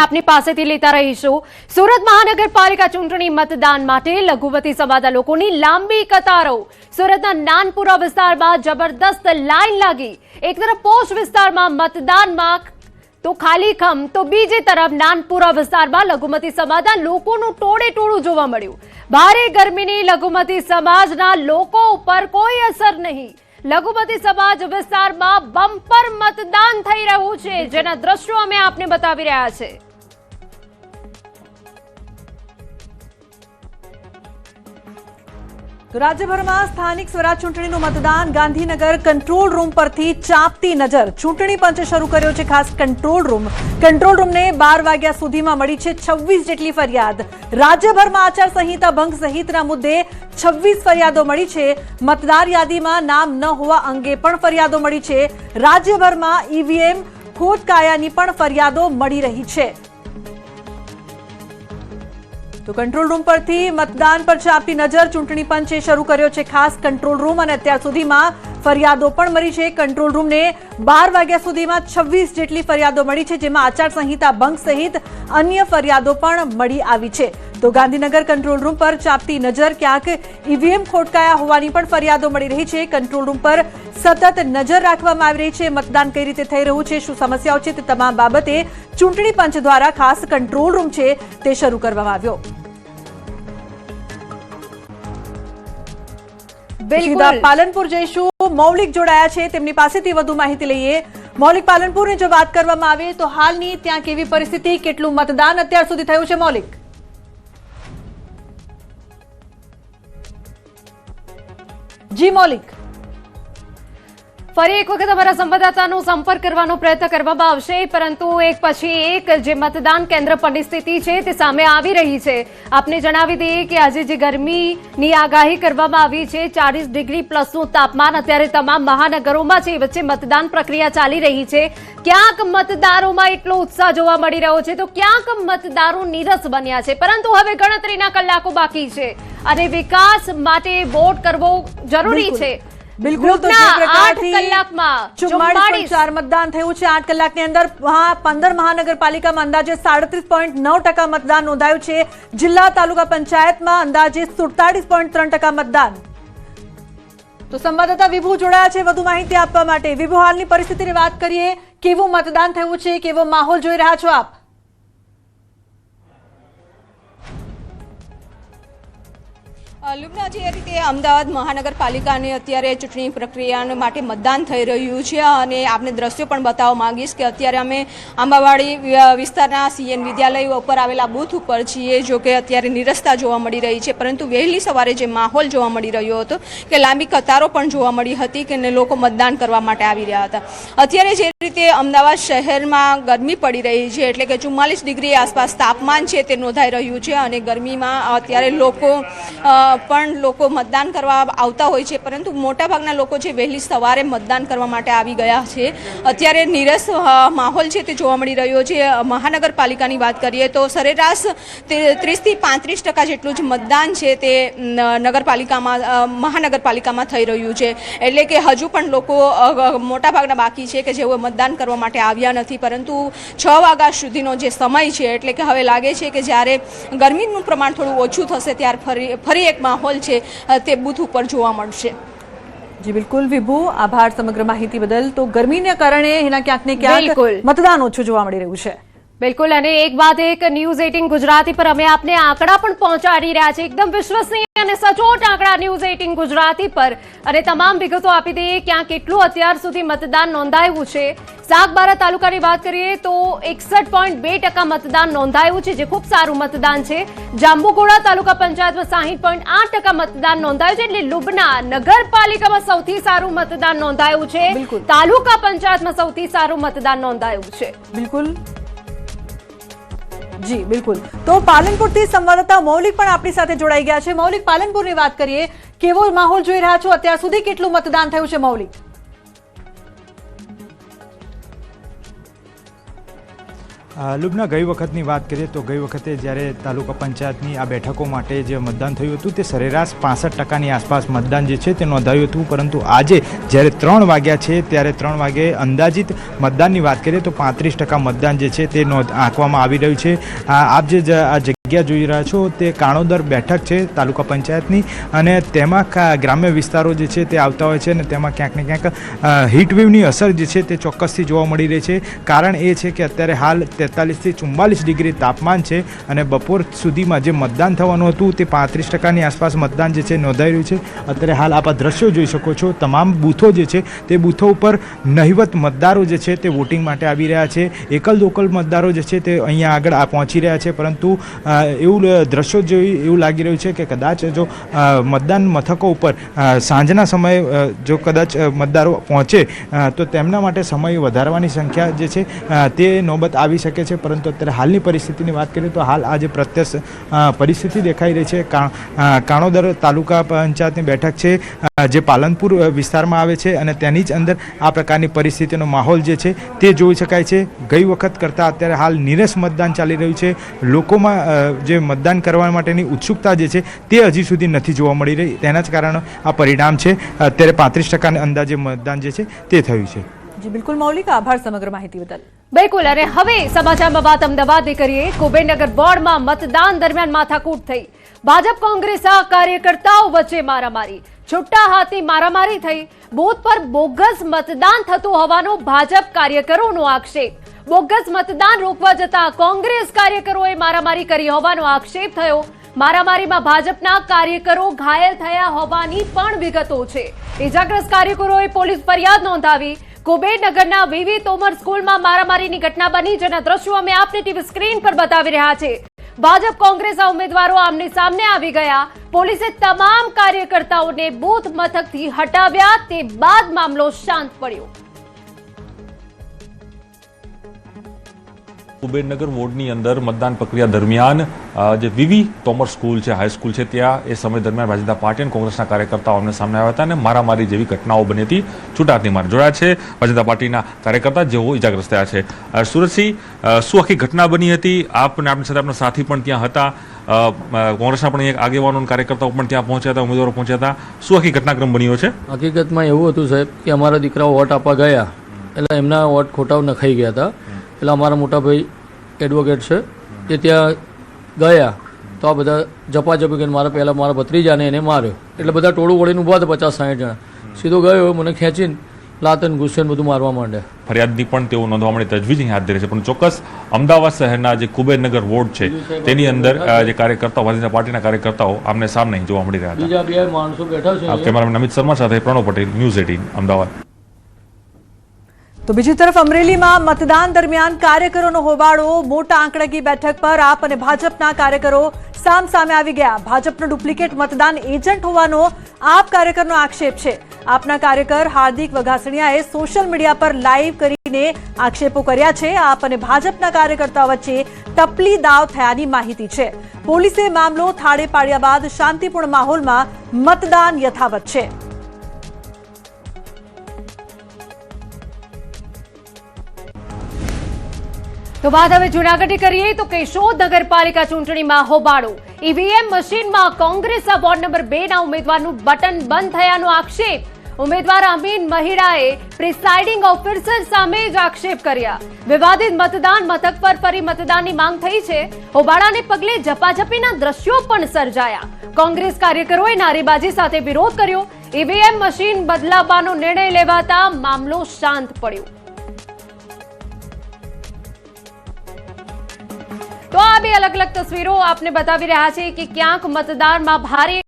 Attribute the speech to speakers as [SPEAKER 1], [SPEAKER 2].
[SPEAKER 1] આપની પાસેથી લેતા રહીશું। સુરત મહાનગરપાલિકા ચૂંટણી મતદાન માટે લઘુમતી સમાજના લોકોની લાંબી કતારો। સુરતના નાનપુરા વિસ્તારમાં જબરદસ્ત લાઈન લાગી। એક તરફ પોસ્ટ વિસ્તારમાં મતદાનમાં તો ખાલી ખમ, તો બીજી તરફ નાનપુરા વિસ્તારમાં લઘુમતી સમાજના લોકોનું ટોળેટોળું જોવા મળ્યું। ભારે ગરમીની લઘુમતી સમાજના લોકો ઉપર કોઈ અસર નહીં। લઘુમતી સમાજ વિસ્તારમાં બમ્પર મતદાન થઈ રહ્યું છે, જેના દ્રશ્યો અમે આપને બતાવી રહ્યા છે।
[SPEAKER 2] તો રાજ્યભરમાં સ્થાનિક સ્વરાજ ચૂંટણીનું મતદાન ગાંધીનગર કંટ્રોલ રૂમ પરથી ચાંપતી નજર। ચૂંટણી પંચે શરૂ કર્યો છે ખાસ કંટ્રોલ રૂમ। કંટ્રોલ રૂમને 12 વાગ્યા સુધીમાં મળી છે 26 જેટલી ફરિયાદ। રાજ્યભરમાં આચારસંહિતા ભંગ સહિતના મુદ્દે 26 ફરિયાદો મળી છે। મતદાર યાદીમાં નામ ન હોવા અંગે પણ ફરિયાદો મળી છે। રાજ્યભરમાં ઈવીએમ ખોટકાયાની પણ ફરિયાદો મળી રહી છે। તો કંટ્રોલ રૂમ પરથી મતદાન પર ચાંપતી નજર। ચૂંટણી પંચે શરૂ કર્યો છે ખાસ કંટ્રોલ રૂમ અને અત્યાર સુધીમાં ફરિયાદો પણ મળી છે। કંટ્રોલ રૂમને 12 વાગ્યા સુધીમાં 26 જેટલી ફરિયાદો મળી છે, જેમાં આચારસંહિતા ભંગ સહિત અન્ય ફરિયાદો પણ મળી આવી છે। તો ગાંધીનગર કંટ્રોલ રૂમ પર ચાંપતી નજર। ક્યાંક ઈવીએમ ખોટકાયા હોવાની પણ ફરિયાદો મળી રહી છે। કંટ્રોલ રૂમ પર સતત નજર રાખવામાં આવી રહી છે। મતદાન કઈ રીતે થઈ રહ્યું છે, શું સમસ્યાઓ છે, તે તમામ બાબતે ચૂંટણી પંચ દ્વારા ખાસ કંટ્રોલ રૂમ છે તે શરૂ કરવામાં આવ્યો। બિલકુલ, પાલનપુર જઈશું। મૌલિક જોડાયા છે, તેમની પાસેથી વધુ માહિતી લઈએ। મૌલિક, પાલનપુરની જો વાત કરવામાં આવે તો હાલની ત્યાં કેવી પરિસ્થિતિ, કેટલું મતદાન અત્યાર સુધી થયું છે? મૌલિક જી, મૌલિક
[SPEAKER 1] ફરી એક વખત અમારા સંવાદદાતાનો સંપર્ક કરવાનો પ્રયત્ન કરવામાં આવશે, પરંતુ એક પછી એક જે મતદાન કેન્દ્ર પરની સ્થિતિ છે તે સામે આવી રહી છે। આપને જણાવી દઈએ કે આજે જે ગરમીની આગાહી કરવામાં આવી છે, 40 ડિગ્રી પ્લસનું તાપમાન અત્યારે તમામ મહાનગરોમાં છે। વચ્ચે મતદાન પ્રક્રિયા ચાલી રહી છે। ક્યાંક મતદારોમાં એટલો ઉત્સાહ જોવા મળી રહ્યો છે, તો ક્યાંક મતદારો નીરસ બન્યા છે, પરંતુ હવે ગણતરીના કલાકો બાકી છે અને વિકાસ માટે વોટ કરવો જરૂરી છે।
[SPEAKER 2] બિલકુલ, તો 8 કલાકમાં 44 મતદાન થયું છે। 8 કલાકની અંદર 15 મહાનગરપાલિકામાં અંદાજે 37.9% મતદાન નોંધાયું છે। જિલ્લા તાલુકા પંચાયતમાં અંદાજે 47.3% મતદાન। તો સંવાદદાતા વિભુ જોડાયા છે વધુ માહિતી આપવા માટે। વિભુ, હાલની પરિસ્થિતિની વાત કરીએ, કેવું મતદાન થયું છે, કેવો માહોલ જોઈ રહ્યા છો આપ?
[SPEAKER 3] લુબના, જે રીતે અમદાવાદ મહાનગરપાલિકાની અત્યારે ચૂંટણી પ્રક્રિયા માટે મતદાન થઈ રહ્યું છે અને આપને દ્રશ્યો પણ બતાવવા માંગીશ કે અત્યારે અમે આંબાવાડી વિસ્તારના સીએન વિદ્યાલય ઉપર આવેલા બૂથ ઉપર છીએ। જો કે અત્યારે નિરસતા જોવા મળી રહી છે, પરંતુ વહેલી સવારે જે માહોલ જોવા મળી રહ્યો હતો કે લાંબી કતારો પણ જોવા મળી હતી કે લોકો મતદાન કરવા માટે આવી રહ્યા હતા। અત્યારે જે રીતે અમદાવાદ શહેરમાં ગરમી પડી રહી છે, એટલે કે 44 ડિગ્રી આસપાસ તાપમાન છે તે નોંધાઈ રહ્યું છે અને ગરમીમાં અત્યારે લોકો મતદાન કરવા આવતા હોય છે, પરંતુ મોટાભાગના લોકો જે વહેલી સવારે મતદાન કરવા માટે આવી ગયા છે। અત્યારે નીરસ માહોલ છે તે જોવા મળી રહ્યો છે। મહાનગરપાલિકાની વાત કરીએ તો સરેરાશ 30 થી 35% જેટલું જ મતદાન છે તે મહાનગરપાલિકામાં થઈ રહ્યું છે। એટલે કે હજુ પણ લોકો મોટાભાગના બાકી છે કે જેઓ મતદાન કરવા માટે આવ્યા નથી, પરંતુ 6 વાગ્યા સુધીનો જે સમય છે, એટલે કે હવે લાગે છે કે જ્યારે ગરમીનું પ્રમાણ થોડું ઓછું થશે ત્યારે ફરી એક માહોલ છે તે બૂથ ઉપર જોવા મળશે।
[SPEAKER 2] જી બિલકુલ વિભુ, આભાર સમગ્ર માહિતી બદલ। તો ગરમીને કારણે એના ક્યાંક ને ક્યાંક મતદાન ઓછું જોવા મળી રહ્યું છે।
[SPEAKER 1] બિલકુલ, અને એક બાદ એક ન્યૂઝ 18 ગુજરાતી પર અમે આપને આંકડા પણ પહોંચાડી રહ્યા છે, એકદમ વિશ્વસનીય અને સચોટ આંકડા ન્યૂઝ 18 ગુજરાતી પર, અને તમામ વિગતો આપી દઈએ ક્યાં કેટલું અત્યાર સુધી મતદાન નોંધાયું છે। સાગબારા તાલુકાની વાત કરીએ તો 61.2% મતદાન નોંધાયું છે, જે ખૂબ સારું મતદાન છે। જાંબુઘોડા તાલુકા પંચાયતમાં 60.8% મતદાન નોંધાયું છે, એટલે લુબના નગરપાલિકામાં સૌથી સારું મતદાન નોંધાયું છે। તાલુકા પંચાયતમાં સૌથી સારું મતદાન નોંધાયું છે।
[SPEAKER 2] બિલકુલ જી, બિલકુલ। તો પાલનપુરથી સંવાદદાતા મૌલિક પણ આપણી સાથે જોડાઈ ગયા છે। મૌલિક, પાલનપુરની વાત કરીએ, કેવો માહોલ જોઈ રહ્યા છો અત્યાર સુધી, કેટલું મતદાન થયું છે? મૌલિક
[SPEAKER 4] લુબના ગઈ વખતની વાત કરીએ તો ગઈ વખતે જ્યારે તાલુકા પંચાયતની આ બેઠકો માટે જે મતદાન થયું હતું તે સરેરાશ 65% આસપાસ મતદાન જે છે તે નોંધાયું હતું, પરંતુ આજે જ્યારે 3 વાગ્યા છે ત્યારે 3 વાગે અંદાજિત મતદાનની વાત કરીએ તો 35% મતદાન જે છે તે આંકવામાં આવી રહ્યું છે। આપ જે આ જગ્યા જોઈ રહ્યા છો તે કાણોદર બેઠક છે તાલુકા પંચાયતની, અને તેમાં ગ્રામ્ય વિસ્તારો જે છે તે આવતા હોય છે, અને તેમાં ક્યાંક ને ક્યાંક હીટવેવની અસર જે છે તે ચોક્કસથી જોવા મળી રહી છે। કારણ એ છે કે અત્યારે હાલ 43 થી 44 ડિગ્રી તાપમાન છે, અને બપોર સુધીમાં જે મતદાન થવાનું હતું તે 35%ની આસપાસ મતદાન જે છે નોંધાઈ રહ્યું છે। અત્યારે હાલ આપ આ દ્રશ્યો જોઈ શકો છો, તમામ બૂથો જે છે તે બૂથો ઉપર નહિવત મતદારો જે છે તે વોટિંગ માટે આવી રહ્યા છે। એકલ દોકલ મતદારો જે છે તે અહીંયા આગળ પહોંચી રહ્યા છે, પરંતુ એવું દ્રશ્યો જોઈ એવું લાગી રહ્યું છે કે કદાચ જો મતદાન મથકો ઉપર સાંજના સમયે જો કદાચ મતદારો પહોંચે તો તેમના માટે સમય વધારવાની સંખ્યા જે છે તે નોબત આવી શકે છે। પરંતુ અત્યારે હાલની પરિસ્થિતિની વાત કરીએ તો હાલ આ જે પ્રત્યક્ષ પરિસ્થિતિ દેખાઈ રહી છે, કાણોદર તાલુકા પંચાયતની બેઠક છે જે પાલનપુર વિસ્તારમાં આવે છે, અને તેની જ અંદર આ પ્રકારની પરિસ્થિતિનો માહોલ જે છે તે જોઈ શકાય છે। ગઈ વખત કરતાં અત્યારે હાલ નીરસ મતદાન ચાલી રહ્યું છે, લોકોમાં જે મતદાન કરવા માટેની ઉત્સુકતા જે છે તે હજી સુધી નથી જોવા મળી રહી, તેના જ કારણે આ પરિણામ છે। અત્યારે 35% અંદાજે મતદાન જે છે તે થયું છે।
[SPEAKER 2] જી બિલકુલ મૌલિક, આભાર સમગ્ર માહિતી બદલ।
[SPEAKER 1] બિલકુલ, અને હવે સમાચારમાં વાત અમદાવાદની કરીએ। કુબેરનગર વોર્ડમાં મતદાન દરમિયાન માથાકૂટ થઈ, ભાજપ કોંગ્રેસના કાર્યકર્તાઓ વચ્ચે મારામારી, છૂટા હાથની મારામારી થઈ, બૂથ પર બોગસ મતદાન થતું હોવાનો ભાજપ કાર્યકરોનો આક્ષેપ। બોગસ મતદાન રોકવા જતા કોંગ્રેસ કાર્યકરોએ મારામારી કરી હોવાનો આક્ષેપ થયો। મારામારીમાં ભાજપના કાર્યકરો ઘાયલ થયા હોવાની પણ વિગતો છે। ઇજાગ્રસ્ત કાર્યકરોએ પોલીસ ફરિયાદ નોંધાવી। કુબેરનગરના વીવી તોમર સ્કૂલમાં મારામારીની ઘટના બની, જેના દ્રશ્યો અમે આપની ટીવી સ્ક્રીન પર બતાવી રહ્યા છે। ભાજપ કોંગ્રેસના ઉમેદવારો આમને સામને આવી ગયા। પોલીસે તમામ કાર્યકર્તાઓને બૂથ મથકથી હટાવ્યા, તે બાદ મામલો શાંત પડ્યો।
[SPEAKER 5] કુબેરનગર વોર્ડની અંદર મતદાન પ્રક્રિયા દરમિયાન જે વીવી તોમર સ્કૂલ છે, હાઈસ્કૂલ છે, ત્યાં એ સમય દરમિયાન ભારતીય જનતા પાર્ટી અને કોંગ્રેસના કાર્યકર્તાઓ આમને સામે આવ્યા હતા અને મારામારી જેવી ઘટનાઓ બની હતી। છૂટાહાથની માર જોડાયા છે ભારતીય જનતા પાર્ટીના કાર્યકર્તા, જેઓ ઇજાગ્રસ્ત થયા છે। સુરતસિંહ, શું આખી ઘટના બની હતી? આપને આપણી સાથે આપણા સાથી પણ ત્યાં હતા, કોંગ્રેસના પણ એક આગેવાનો અને કાર્યકર્તાઓ પણ ત્યાં પહોંચ્યા હતા, ઉમેદવારો પહોંચ્યા હતા। શું આખી ઘટનાક્રમ બન્યો છે?
[SPEAKER 6] હકીકતમાં એવું હતું સાહેબ કે અમારા દીકરાઓ વોટ આપવા ગયા, એટલે એમના વોટ ખોટા નખાઈ ગયા હતા। એટલે અમારા મોટા ભાઈ એડવોકેટ છે તે ત્યાં ગયા તો આ બધા ઝપાઝપી કરીને પહેલાં મારા ભત્રીજાને એને માર્યો, એટલે બધા ટોળું વળીને ઊભા હતા 50-60 જણા। સીધો ગયો, મને ખેંચીને લાતન ગુસ્સેને બધું મારવા માંડ્યા।
[SPEAKER 5] ફરિયાદની પણ તેઓ નોંધવા માટે તજવીજ અહીં હાથ ધરી છે, પણ ચોક્કસ અમદાવાદ શહેરના જે કુબેરનગર વોર્ડ છે તેની અંદર જે કાર્યકર્તાઓ, ભારતીય જનતા પાર્ટીના કાર્યકર્તાઓ આમને સામને જોવા મળી રહ્યા હતા।
[SPEAKER 6] બીજા બે માણસો બેઠા છે।
[SPEAKER 5] કેમેરામેન અમિત શર્મા સાથે પ્રણવ પટેલ, ન્યૂઝ 18 અમદાવાદ।
[SPEAKER 2] તો બીજી તરફ અમરેલીમાં મતદાન દરમિયાન કાર્યકરોનો હોબાળો, મોટા આંકડાકી બેઠક પર આપ અને ભાજપના કાર્યકરો સામે આવી ગયા। ભાજપનો ડુપ્લિકેટ મતદાન એજન્ટ હોવાનો આપ કાર્યકરનો આક્ષેપ છે। આપના કાર્યકર હાર્દિક વઘાસણિયાએ સોશિયલ મીડિયા પર લાઈવ કરીને આક્ષેપો કર્યા છે। આપ અને ભાજપના કાર્યકર્તાઓ વચ્ચે ટપલી દાવ થયાની માહિતી છે। પોલીસે મામલો થાળે પાડ્યા બાદ શાંતિપૂર્ણ માહોલમાં મતદાન યથાવત છે।
[SPEAKER 1] તો વાત હવે જૂનાગઢની કરીએ તો કેશોદ નગરપાલિકા ચૂંટણીમાં હોબાળો, ઈવીએમ મશીનમાં કોંગ્રેસના વોર્ડ નંબર 2 ના ઉમેદવારનું બટન બંધ થયાનો આક્ષેપ। ઉમેદવાર અમીન મહિડાએ પ્રિસાઇડિંગ ઓફિસર સામે જ આક્ષેપ કર્યા। વિવાદિત મતદાન મથક પર ફરી મતદાનની માંગ થઈ છે। હોબાળાને પગલે ઝપાઝપીના દ્રશ્યો પણ સર્જાયા। કોંગ્રેસ કાર્યકરોએ નારેબાજી સાથે વિરોધ કર્યો। ઈવીએમ મશીન બદલાવવાનો નિર્ણય લેવાતા મામલો શાંત પડ્યો। તો આ બે અલગ અલગ તસવીરો આપને બતાવી રહ્યા છે કે ક્યાંક મતદારમાં ભારે